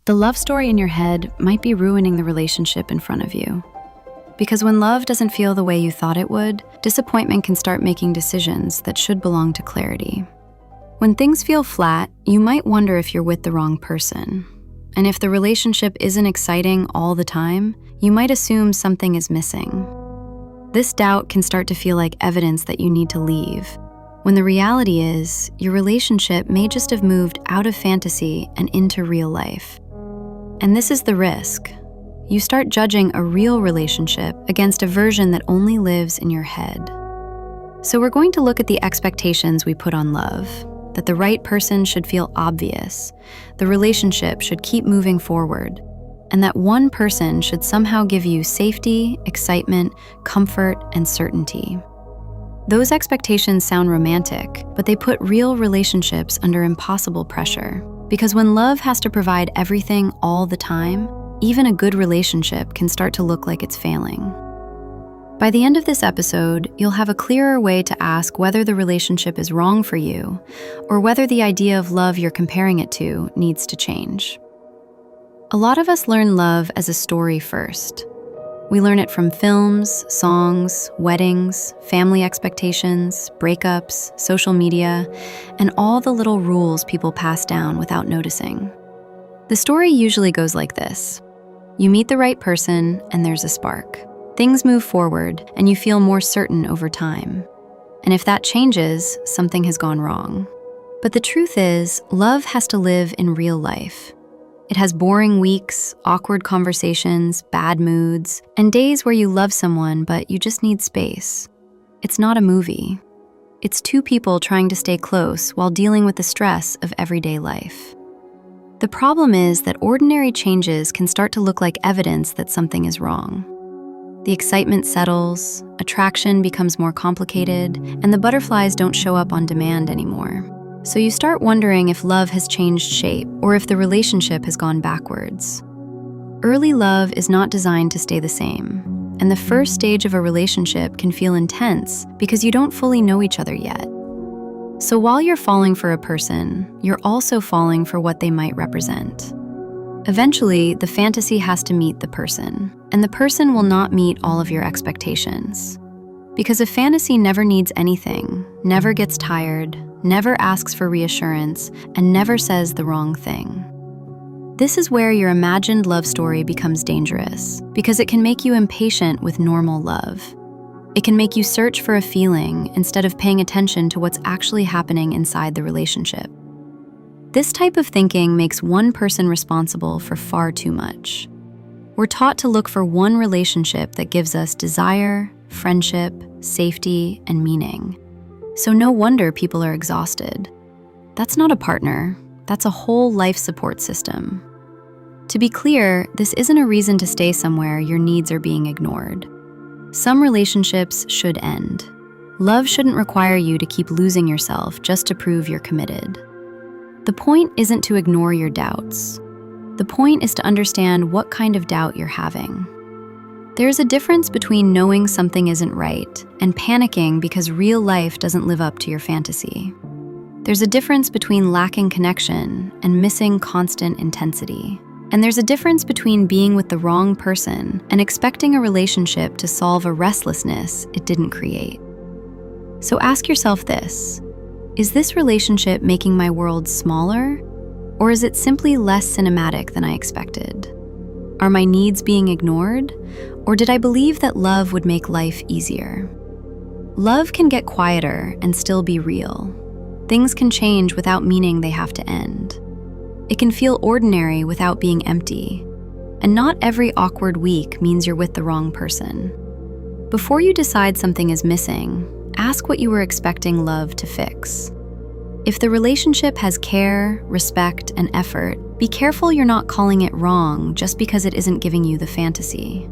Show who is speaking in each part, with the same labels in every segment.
Speaker 1: The love story in your head might be ruining the relationship in front of you. Because when love doesn't feel the way you thought it would, disappointment can start making decisions that should belong to clarity. When things feel flat, you might wonder if you're with the wrong person. And if the relationship isn't exciting all the time, you might assume something is missing. This doubt can start to feel like evidence that you need to leave, when the reality is your relationship may just have moved out of fantasy and into real life. And this is the risk. You start judging a real relationship against a version that only lives in your head. So we're going to look at the expectations we put on love, that the right person should feel obvious, the relationship should keep moving forward, and that one person should somehow give you safety, excitement, comfort, and certainty. Those expectations sound romantic, but they put real relationships under impossible pressure. Because when love has to provide everything all the time, even a good relationship can start to look like it's failing. By the end of this episode, you'll have a clearer way to ask whether the relationship is wrong for you, or whether the idea of love you're comparing it to needs to change. A lot of us learn love as a story first. We learn it from films, songs, weddings, family expectations, breakups, social media, and all the little rules people pass down without noticing. The story usually goes like this. You meet the right person, and there's a spark. Things move forward, and you feel more certain over time. And if that changes, something has gone wrong. But the truth is, love has to live in real life. It has boring weeks, awkward conversations, bad moods, and days where you love someone but you just need space. It's not a movie. It's two people trying to stay close while dealing with the stress of everyday life. The problem is that ordinary changes can start to look like evidence that something is wrong. The excitement settles, attraction becomes more complicated, and the butterflies don't show up on demand anymore. So you start wondering if love has changed shape or if the relationship has gone backwards. Early love is not designed to stay the same, and the first stage of a relationship can feel intense because you don't fully know each other yet. So while you're falling for a person, you're also falling for what they might represent. Eventually, the fantasy has to meet the person, and the person will not meet all of your expectations. Because a fantasy never needs anything, never gets tired, never asks for reassurance, and never says the wrong thing. This is where your imagined love story becomes dangerous, because it can make you impatient with normal love. It can make you search for a feeling instead of paying attention to what's actually happening inside the relationship. This type of thinking makes one person responsible for far too much. We're taught to look for one relationship that gives us desire, friendship, safety, and meaning. So no wonder people are exhausted. That's not a partner, that's a whole life support system. To be clear, this isn't a reason to stay somewhere your needs are being ignored. Some relationships should end. Love shouldn't require you to keep losing yourself just to prove you're committed. The point isn't to ignore your doubts. The point is to understand what kind of doubt you're having. There's a difference between knowing something isn't right and panicking because real life doesn't live up to your fantasy. There's a difference between lacking connection and missing constant intensity. And there's a difference between being with the wrong person and expecting a relationship to solve a restlessness it didn't create. So ask yourself this: is this relationship making my world smaller, or is it simply less cinematic than I expected? Are my needs being ignored, or did I believe that love would make life easier? Love can get quieter and still be real. Things can change without meaning they have to end. It can feel ordinary without being empty. And not every awkward week means you're with the wrong person. Before you decide something is missing, ask what you were expecting love to fix. If the relationship has care, respect, and effort, be careful you're not calling it wrong just because it isn't giving you the fantasy.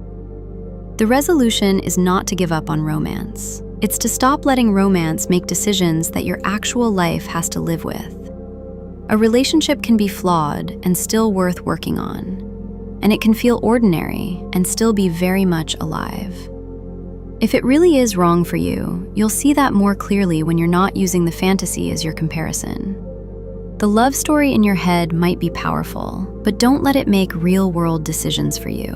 Speaker 1: The resolution is not to give up on romance. It's to stop letting romance make decisions that your actual life has to live with. A relationship can be flawed and still worth working on, and it can feel ordinary and still be very much alive. If it really is wrong for you, you'll see that more clearly when you're not using the fantasy as your comparison. The love story in your head might be powerful, but don't let it make real-world decisions for you.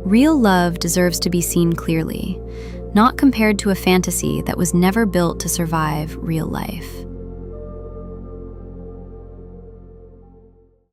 Speaker 1: Real love deserves to be seen clearly, not compared to a fantasy that was never built to survive real life.